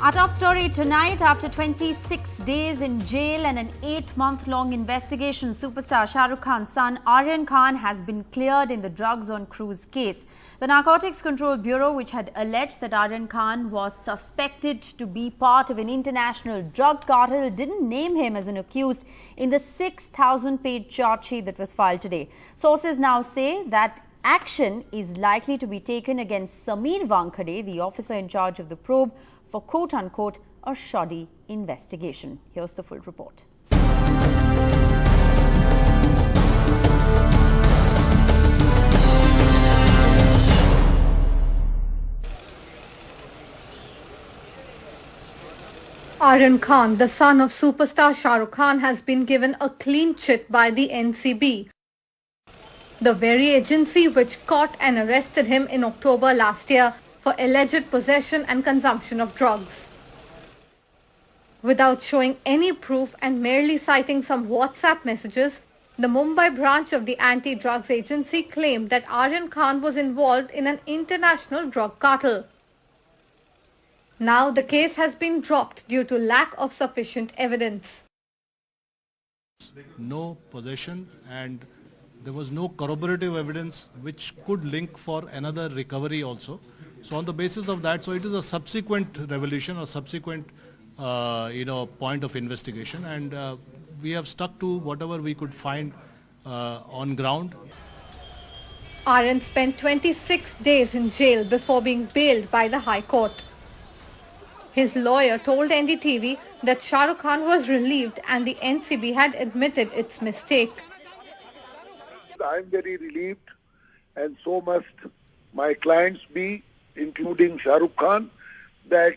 Our top story tonight, after 26 days in jail and an 8-month-long investigation, superstar Shahrukh Khan's son Aryan Khan has been cleared in the drugs on cruise case. The Narcotics Control Bureau, which had alleged that Aryan Khan was suspected to be part of an international drug cartel, didn't name him as an accused in the 6,000-page charge sheet that was filed today. Sources now say that action is likely to be taken against Sameer Wankhede, the officer in charge of the probe, for quote-unquote a shoddy investigation. Here's the full report. Aryan Khan, the son of superstar Shahrukh Khan, has been given a clean chit by the NCB, the very agency which caught and arrested him in October last year for alleged possession and consumption of drugs. Without showing any proof and merely citing some WhatsApp messages, the Mumbai branch of the anti-drugs agency claimed that Aryan Khan was involved in an international drug cartel. Now the case has been dropped due to lack of sufficient evidence. No possession, and there was no corroborative evidence which could link for another recovery also. So on the basis of that, so it is a subsequent revelation or subsequent point of investigation, and we have stuck to whatever we could find on ground. Aryan spent 26 days in jail before being bailed by the High Court. His lawyer told NDTV that Shahrukh Khan was relieved and the NCB had admitted its mistake. I am very relieved, and so must my clients be, including Shahrukh Khan, that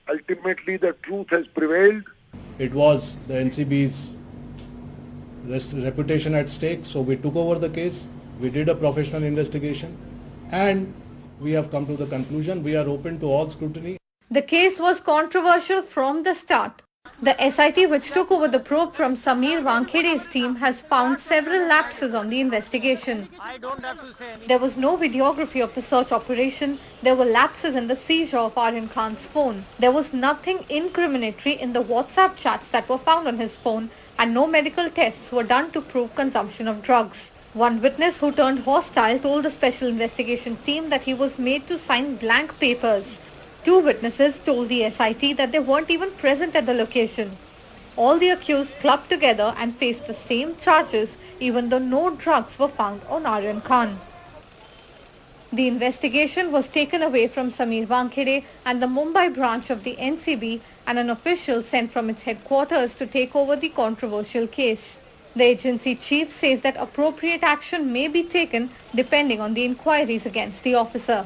ultimately the truth has prevailed. It was the NCB's reputation at stake, so we took over the case, we did a professional investigation, and we have come to the conclusion we are open to all scrutiny. The case was controversial from the start. The SIT, which took over the probe from Sameer Wankhede's team, has found several lapses on the investigation. There was no videography of the search operation. There were lapses in the seizure of Aryan Khan's phone. There was nothing incriminatory in the WhatsApp chats that were found on his phone, and no medical tests were done to prove consumption of drugs. One witness who turned hostile told the special investigation team that he was made to sign blank papers. Two witnesses told the SIT that they weren't even present at the location. All the accused clubbed together and faced the same charges, even though no drugs were found on Aryan Khan. The investigation was taken away from Sameer Wankhede and the Mumbai branch of the NCB, and an official sent from its headquarters to take over the controversial case. The agency chief says that appropriate action may be taken depending on the inquiries against the officer.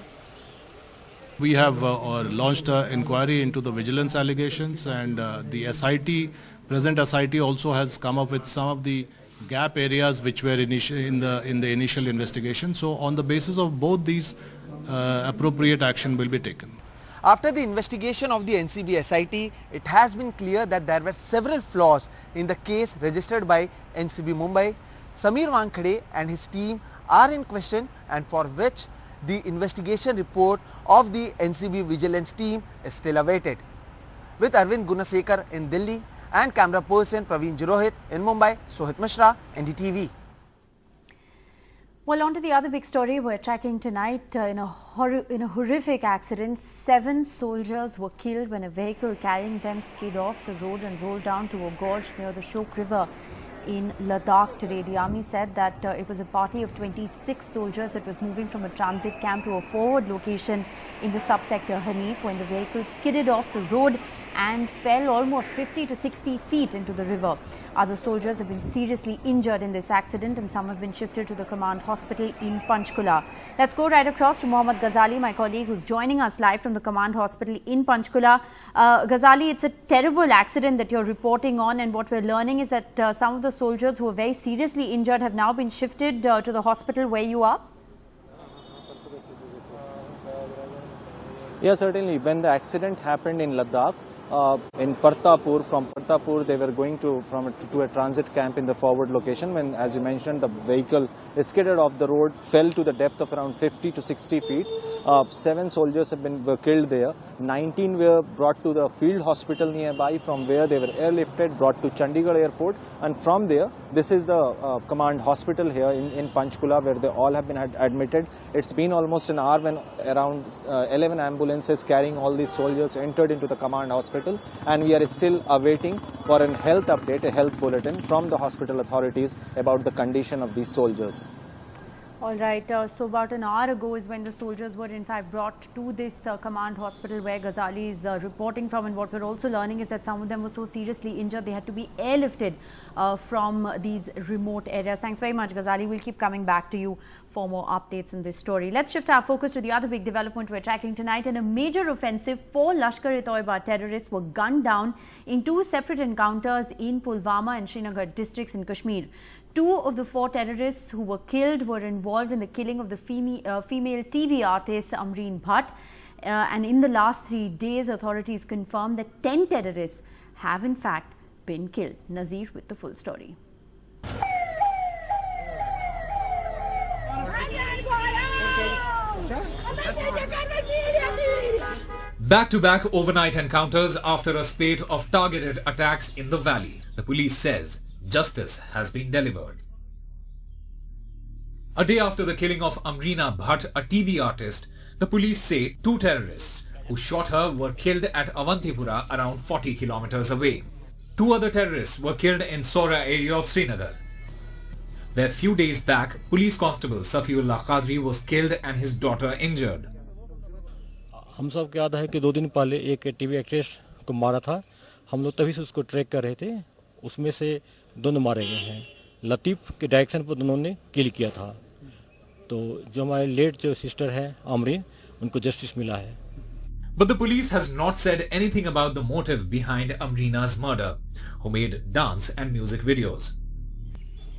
We have launched an inquiry into the vigilance allegations, and the SIT, present SIT also has come up with some of the gap areas which were in the initial investigation. So on the basis of both these, appropriate action will be taken. After the investigation of the NCB SIT, it has been clear that there were several flaws in the case registered by NCB Mumbai. Sameer Wankhede and his team are in question, and for which the investigation report of the NCB vigilance team is still awaited. With Arvind Gunasekar in Delhi and camera person Praveen Jirohit in Mumbai, Sohit Mishra, NDTV. Well, on to the other big story we're tracking tonight. In a horrific accident, 7 soldiers were killed when a vehicle carrying them skid off the road and rolled down to a gorge near the Shyok River in Ladakh today. The army said that it was a party of 26 soldiers that was moving from a transit camp to a forward location in the subsector Hanif when the vehicle skidded off the road and fell almost 50 to 60 feet into the river. Other soldiers have been seriously injured in this accident, and some have been shifted to the command hospital in Panchkula. Let's go right across to Mohammad Ghazali, my colleague, who's joining us live from the command hospital in Panchkula. Ghazali, it's a terrible accident that you're reporting on, and what we're learning is that some of the soldiers who were very seriously injured have now been shifted to the hospital where you are. Yeah, certainly. When the accident happened in Ladakh, in Partapur. From Partapur, they were going to a transit camp in the forward location when, as you mentioned, the vehicle skidded off the road, fell to the depth of around 50 to 60 feet. 7 soldiers were killed there. 19 were brought to the field hospital nearby, from where they were airlifted, brought to Chandigarh airport, and from there, this is the command hospital here in Panchkula, where they all have been admitted. It's been almost an hour when around 11 ambulances carrying all these soldiers entered into the command hospital, and we are still awaiting for a health update, a health bulletin from the hospital authorities about the condition of these soldiers. All right, so about an hour ago is when the soldiers were in fact brought to this command hospital where Ghazali is reporting from, and what we're also learning is that some of them were so seriously injured they had to be airlifted from these remote areas. Thanks very much, Ghazali. We'll keep coming back to you for more updates on this story. Let's shift our focus to the other big development we're tracking tonight. In a major offensive, 4 Lashkar-e-Toiba terrorists were gunned down in 2 separate encounters in Pulwama and Srinagar districts in Kashmir. 2 of the 4 terrorists who were killed were involved in the killing of the female TV artist Amreen Bhatt. And in the last 3 days, authorities confirmed that 10 terrorists have in fact been killed. Nazir with the full story. Back-to-back overnight encounters after a spate of targeted attacks in the valley. The police says justice has been delivered. A day after the killing of Amreena Bhatt, a TV artist, the police say 2 terrorists who shot her were killed at Avantipura, around 40 kilometers away. 2 other terrorists were killed in Sora area of Srinagar. Where few days back, police constable Safiullah Qadri was killed and his daughter injured. हम सब को याद है कि 2 दिन पहले एक TV actress को मारा था. हम लोग तभी से उसको ट्रैक कर रहे थे. उसमें से दोनों मारे गए हैं. लतीफ के डायरेक्शन पर दोनों ने किल किया था. तो जो हमारे लेट जो सिस्टर है आमरीन, उनको जस्टिस मिला है. But the police has not said anything about the motive behind Amreena's murder, who made dance and music videos.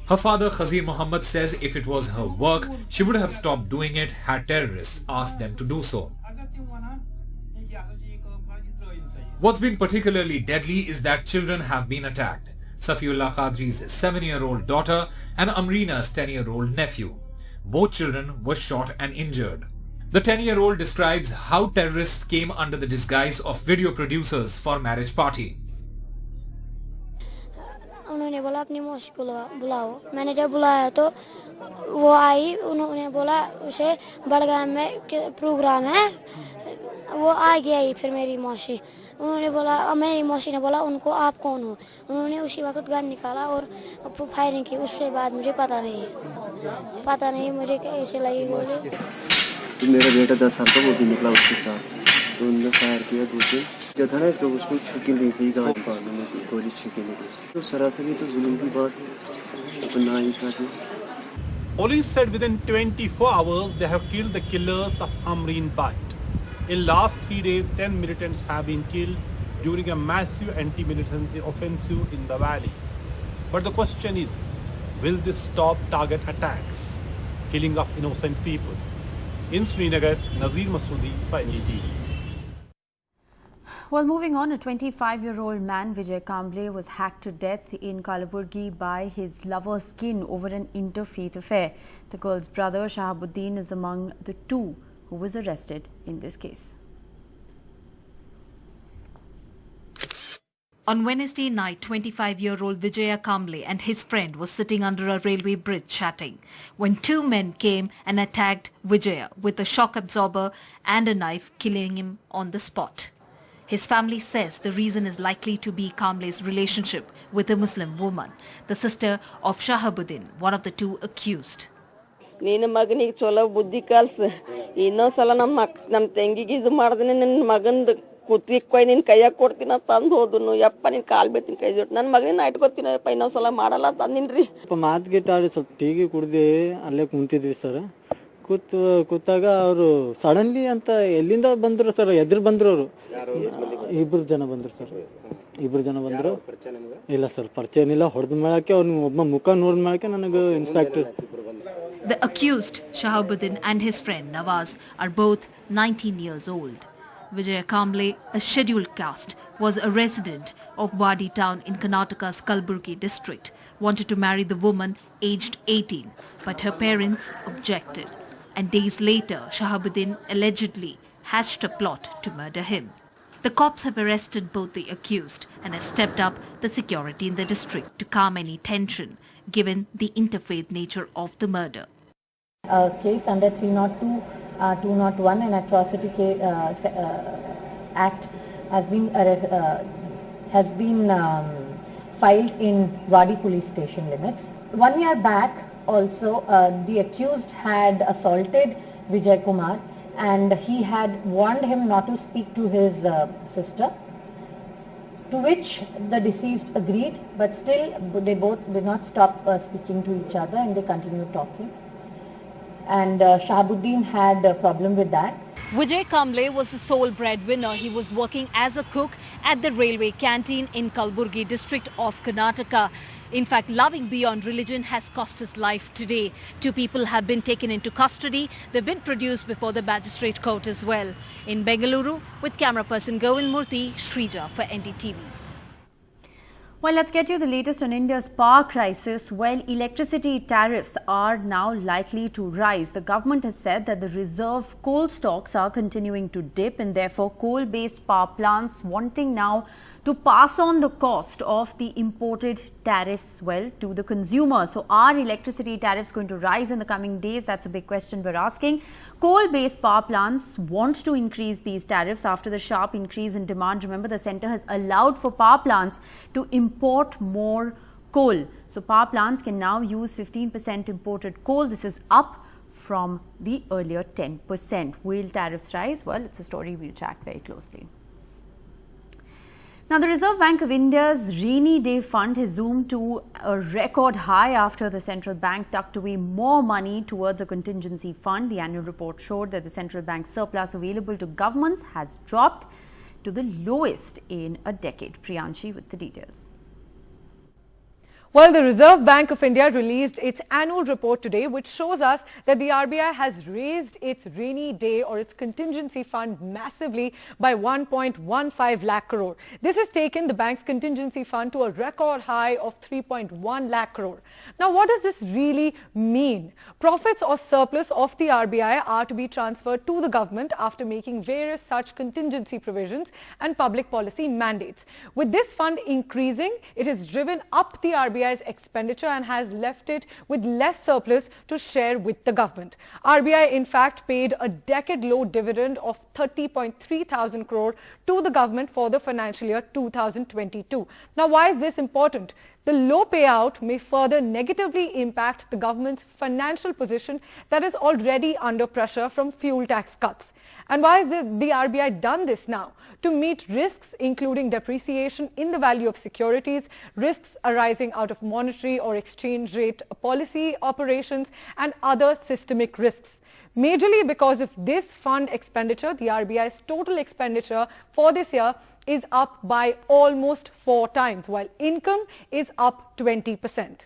Her father Khazir Mohammed says if it was her work, she would have stopped doing it had terrorists asked them to do so. What's been particularly deadly is that children have been attacked. Safiullah Qadri's 7-year-old daughter and Amreena's 10-year-old nephew. Both children were shot and injured. The 10-year-old describes how terrorists came under the disguise of video producers for marriage party. उन्होंने बोला अपनी मौसी को बुलाओ. मैंने जब बुलाया तो वो आई. उन्होंने बोला उसे बड़गाम में प्रोग्राम है. वो आ गई फिर मेरी मौसी. उन्होंने बोला, मेरी मौसी ने बोला उनको आप कौन हो. उन्होंने उसी वक्त गन निकाला और फायरिंग की. उसके बाद मुझे पता नहीं मुझे कैसे लगी गोली. तो मेरा बेटा 10 साल का, वो भी निकला उसके साथ. तो उन्होंने फायर किया. दूसरे जो था ना इसको, उसको छुकी नहीं थी गाँव पास में, गोली छुकी नहीं. तो सरासरी तो जुल्म की बात है, तो ना ही साथ में. Police said within 24 hours they have killed the killers of Amreen Bhatt. In last 3 days, 10 militants have been killed during a massive anti-militancy offensive in the valley. But the question is, will this stop target attacks, killing of innocent people? In Srinagar, Nazir Masoodi for NDTV. Well, moving on, a 25-year-old man, Vijay Kamble, was hacked to death in Kalaburgi by his lover's kin over an interfaith affair. The girl's brother, Shahabuddin, is among the 2 who was arrested in this case. On Wednesday night, 25-year-old Vijay Kamble and his friend was sitting under a railway bridge chatting when 2 men came and attacked Vijay with a shock absorber and a knife, killing him on the spot. His family says the reason is likely to be Kamble's relationship with a Muslim woman, the sister of Shahabuddin, one of the 2 accused. ನೀನು ಮಗನಿಗೆ ಚಲೋ ಬುದ್ಧಿ ಕಲ್ಸು. ಇನ್ನೊಂದ್ಸಲ ನಮ್ಮ ತಂಗಿಗೆ ಇದು ಮಾಡ್ದೇನೆ ನನ್ನ ಮಗಂದು ಕುತ್ತಿಗೆ ನಿನ್ನ ಕೈಯಾಗ ಕೊಡ್ತೀನಿ ಅಂತ ತಂದು ಹೋದನು. ಯಪ್ಪ ನಿನ್ನ ಕಾಲು ಬೀಳ್ತೀನಿ, ಕೈ ಜೊತೆ ನನ್ನ ಮಗನ ಇಟ್ಕೊತೀನಿ. ಯಪ್ಪ ಇನ್ನೊಂದ್ಸಲ ಮಾಡಲ್ಲ ತಂದಿನ್ರಿ. ಮಾತು ಗಿಟ್ಟಾಡಿ ಸ್ವಲ್ಪ ಟೀಗಿ ಕುಡ್ದು ಅಲ್ಲೇ ಕುಂತಿದ್ವಿ ಸರ್. ಕೂತಾಗ ಅವರು ಸಡನ್ಲಿ ಅಂತ ಎಲ್ಲಿಂದ ಬಂದ್ರು ಸರ್, ಎದುರು ಬಂದ್ರು ಅವರು. 2 ಜನ ಬಂದ್ರು ಸರ್. 2 ಜನ ಬಂದ್ರು. ಇಲ್ಲ ಸರ್, ಪರಿಚಯ ಏನಿಲ್ಲ. ಹೊಡೆದ ಮೇಳಕ್ಕೆ ಅವ್ನ ಒಬ್ಬ ಮುಖ ನೋಡಿದ ಮೇಳಕ್ಕೆ ನನಗೆ inspector. The accused, Shahabuddin, and his friend Nawaz are both 19 years old. Vijaya Kamble, a scheduled caste, was a resident of Wadi town in Karnataka's Kalburgi district, wanted to marry the woman aged 18, but her parents objected. And days later, Shahabuddin allegedly hatched a plot to murder him. The cops have arrested both the accused and have stepped up the security in the district to calm any tension, given the interfaith nature of the murder. A case under 302, 201, an atrocity act has been filed in Wadi police station limits. 1 year back also the accused had assaulted Vijay Kumar and he had warned him not to speak to his sister, to which the deceased agreed, but still they both did not stop speaking to each other and they continued talking. And Shahabuddin had a problem with that. Vijay Kamble was the sole breadwinner. He was working as a cook at the railway canteen in Kalburgi district of Karnataka. In fact, loving beyond religion has cost his life today. 2 people have been taken into custody. They've been produced before the magistrate court as well. In Bengaluru, with camera person Govind Murthy, Shrija for NDTV. Well, let's get you the latest on India's power crisis. Well, electricity tariffs are now likely to rise. The government has said that the reserve coal stocks are continuing to dip and therefore coal-based power plants wanting now to pass on the cost of the imported tariffs, well, to the consumer. So are electricity tariffs going to rise in the coming days? That's a big question we're asking. Coal-based power plants want to increase these tariffs after the sharp increase in demand. Remember, the centre has allowed for power plants to import more coal. So power plants can now use 15% imported coal. This is up from the earlier 10%. Will tariffs rise? Well, it's a story we'll track very closely. Now, the Reserve Bank of India's rainy day fund has zoomed to a record high after the central bank tucked away more money towards a contingency fund. The annual report showed that the central bank surplus available to governments has dropped to the lowest in a decade. Priyanshi with the details. Well, the Reserve Bank of India released its annual report today, which shows us that the RBI has raised its rainy day or its contingency fund massively by 1.15 lakh crore. This has taken the bank's contingency fund to a record high of 3.1 lakh crore. Now, what does this really mean? Profits or surplus of the RBI are to be transferred to the government after making various such contingency provisions and public policy mandates. With this fund increasing, it has driven up the RBI's expenditure and has left it with less surplus to share with the government. RBI in fact paid a decade-low dividend of 30.3 thousand crore to the government for the financial year 2022. Now, why is this important? The low payout may further negatively impact the government's financial position that is already under pressure from fuel tax cuts. And why has the RBI done this now? To meet risks including depreciation in the value of securities, risks arising out of monetary or exchange rate policy operations and other systemic risks. Majorly because of this fund expenditure, the RBI's total expenditure for this year is up by almost 4 times, while income is up 20%.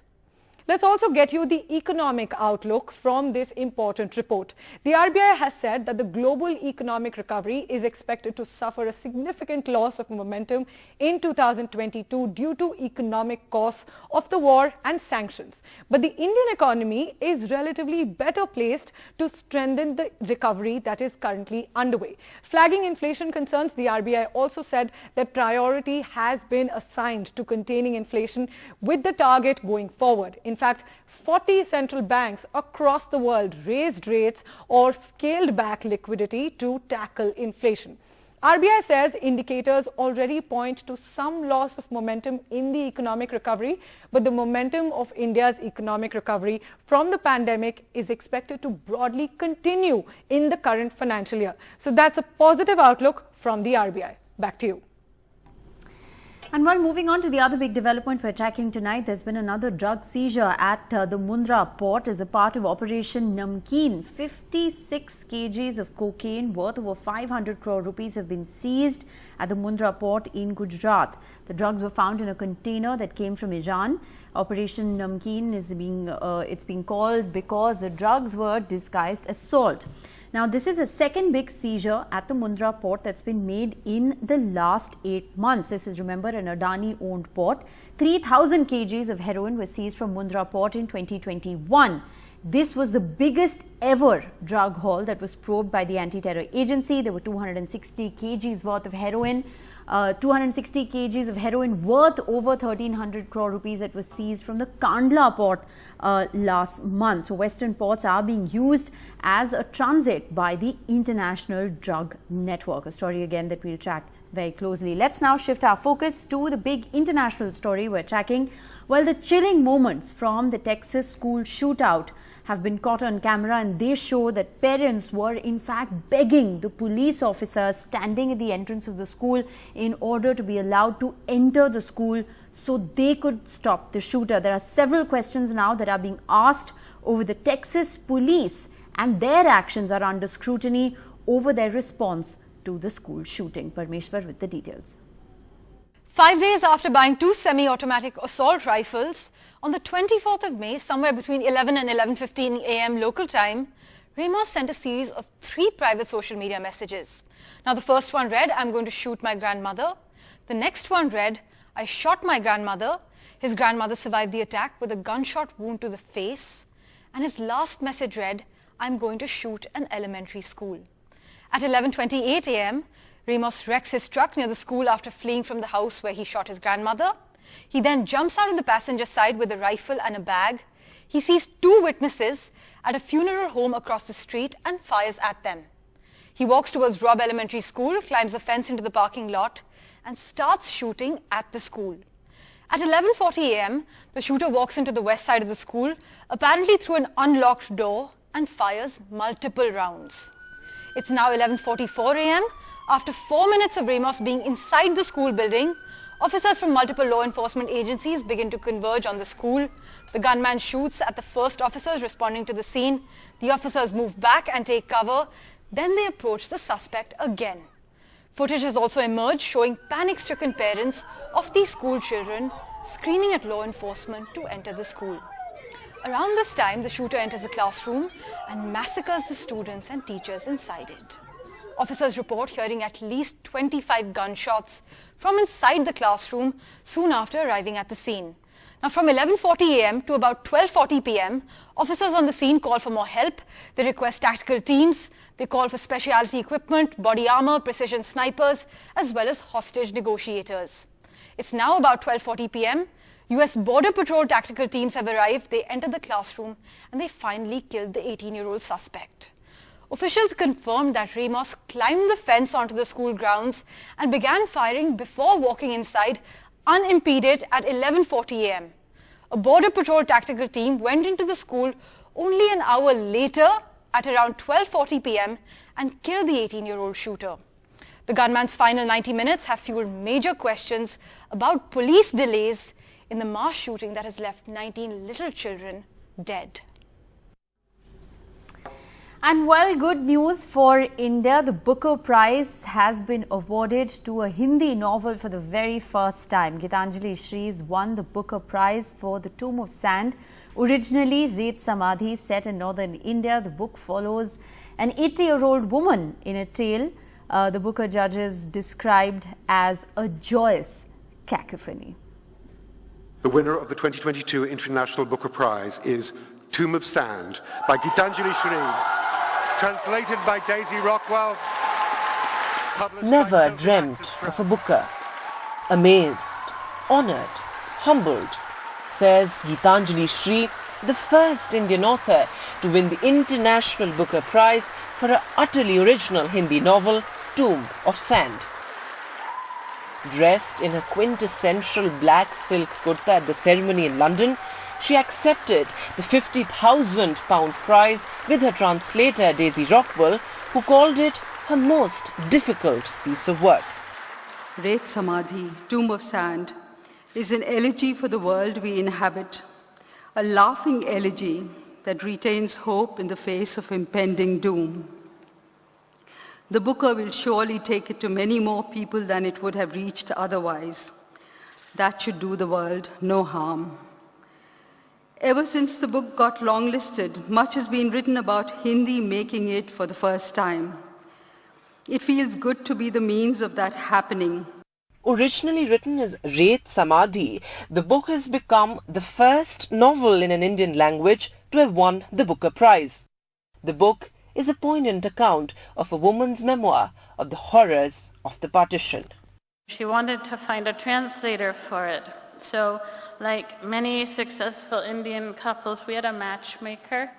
Let's also get you the economic outlook from this important report. The RBI has said that the global economic recovery is expected to suffer a significant loss of momentum in 2022 due to economic costs of the war and sanctions. But the Indian economy is relatively better placed to strengthen the recovery that is currently underway. Flagging inflation concerns, the RBI also said that priority has been assigned to containing inflation with the target going forward. In fact, 40 central banks across the world raised rates or scaled back liquidity to tackle inflation. RBI says indicators already point to some loss of momentum in the economic recovery, but the momentum of India's economic recovery from the pandemic is expected to broadly continue in the current financial year. So that's a positive outlook from the RBI. Back to you. And while moving on to the other big development we're tracking tonight, there's been another drug seizure at the Mundra port as a part of Operation Namkeen. 56 kgs of cocaine worth over 500 crore rupees have been seized at the Mundra port in Gujarat. The drugs were found in a container that came from Iran. Operation Namkeen is being called because the drugs were disguised as salt. Now, this is the second big seizure at the Mundra port that's been made in the last 8 months. This is, remember, an Adani-owned port. 3,000 kgs of heroin was seized from Mundra port in 2021. This was the biggest ever drug haul that was probed by the anti-terror agency. There were 260 kgs worth of heroin. 260 kgs of heroin worth over 1,300 crore rupees that was seized from the Kandla port last month. So western ports are being used as a transit by the international drug network. A story again that we'll track very closely. Let's now shift our focus to the big international story we're tracking. Well, the chilling moments from the Texas school shootout have been caught on camera, and they show that parents were in fact begging the police officers standing at the entrance of the school in order to be allowed to enter the school so they could stop the shooter. There are several questions now that are being asked over the Texas police, and their actions are under scrutiny over their response to the school shooting. Parmeshwar with the details. 5 days after buying 2 semi-automatic assault rifles, on the 24th of May, somewhere between 11 and 11:15 a.m. local time, Ramos sent a series of 3 private social media messages. Now, the first one read, "I'm going to shoot my grandmother." The next one read, "I shot my grandmother." His grandmother survived the attack with a gunshot wound to the face. And his last message read, "I'm going to shoot an elementary school." At 11:28 a.m., Ramos wrecks his truck near the school after fleeing from the house where he shot his grandmother. He then jumps out on the passenger side with a rifle and a bag. He sees 2 witnesses at a funeral home across the street and fires at them. He walks towards Robb Elementary School, climbs a fence into the parking lot, and starts shooting at the school. At 11:40 a.m., the shooter walks into the west side of the school, apparently through an unlocked door, and fires multiple rounds. It's now 11:44 a.m. After 4 minutes of Ramos being inside the school building, officers from multiple law enforcement agencies begin to converge on the school. The gunman shoots at the first officers responding to the scene. The officers move back and take cover. Then they approach the suspect again. Footage has also emerged showing panic-stricken parents of these school children screaming at law enforcement to enter the school. Around this time, the shooter enters the classroom and massacres the students and teachers inside it. Officers report hearing at least 25 gunshots from inside the classroom soon after arriving at the scene. Now, from 11:40 a.m. to about 12:40 p.m., officers on the scene call for more help. They request tactical teams. They call for specialty equipment, body armor, precision snipers, as well as hostage negotiators. It's now about 12:40 p.m. U.S. Border Patrol tactical teams have arrived. They entered the classroom and they finally killed the 18-year-old suspect. Officials confirmed that Ramos climbed the fence onto the school grounds and began firing before walking inside unimpeded at 11:40 a.m. A Border Patrol tactical team went into the school only an hour later at around 12:40 p.m. and killed the 18-year-old shooter. The gunman's final 90 minutes have fueled major questions about police delays in the mass shooting that has left 19 little children dead. And well, good news for India. The Booker Prize has been awarded to a Hindi novel for the very first time. Gitanjali Shree's won the Booker Prize for The Tomb of Sand. Originally, Ret Samadhi, set in northern India, the book follows an 80-year-old woman in a tale the Booker judges described as a joyous cacophony. The winner of the 2022 International Booker Prize is Tomb of Sand by Gitanjali Shree. Translated by Daisy Rockwell. Never dreamt of a Booker. Amazed, honoured, humbled, says Gitanjali Shree, the first Indian author to win the International Booker Prize for her utterly original Hindi novel, Tomb of Sand. Dressed in her quintessential black silk kurta at the ceremony in London, she accepted the £50,000 prize with her translator Daisy Rockwell, who called it her most difficult piece of work. Ret Samadhi, Tomb of Sand, is an elegy for the world we inhabit, a laughing elegy that retains hope in the face of impending doom. The Booker will surely take it to many more people than it would have reached otherwise. That should do the world no harm. Ever since the book got longlisted, much has been written about Hindi making it for the first time. It feels good to be the means of that happening. Originally written as Ret Samadhi, the book has become the first novel in an Indian language to have won the Booker Prize. The book is a poignant account of a woman's memoir of the horrors of the partition. She wanted to find a translator for it. So, like many successful Indian couples, we had a matchmaker.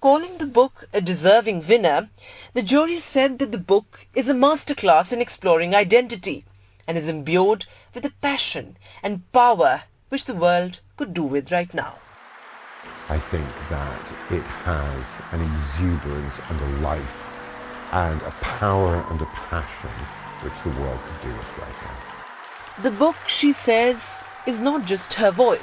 Calling the book a deserving winner, the jury said that the book is a masterclass in exploring identity and is imbued with a passion and power which the world could do with right now. I think that it has an exuberance and a life and a power and a passion which the world could do with right now. The book, she says, is not just her voice.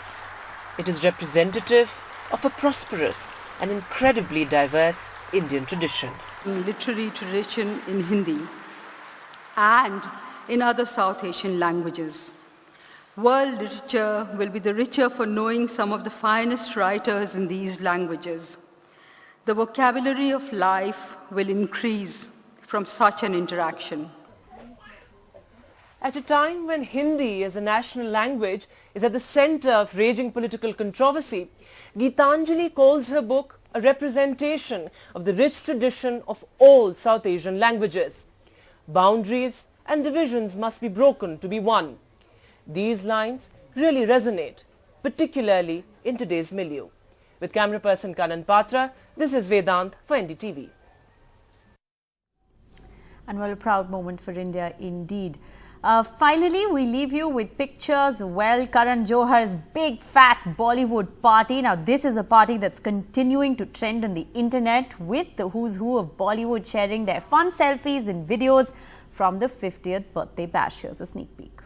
It is representative of a prosperous and incredibly diverse Indian tradition. Literary tradition in Hindi and in other South Asian languages. World literature will be the richer for knowing some of the finest writers in these languages. The vocabulary of life will increase from such an interaction. At a time when Hindi as a national language is at the center of raging political controversy, Geetanjali calls her book a representation of the rich tradition of all South Asian languages. Boundaries and divisions must be broken to be one. These lines really resonate, particularly in today's milieu. With camera person Kanan Patra, this is Vedant for NDTV. And well, a proud moment for India indeed. Finally, we leave you with pictures. Well, Karan Johar's big fat Bollywood party. Now, this is a party that's continuing to trend on the internet with the who's who of Bollywood sharing their fun selfies and videos from the 50th birthday bash. Here's a sneak peek.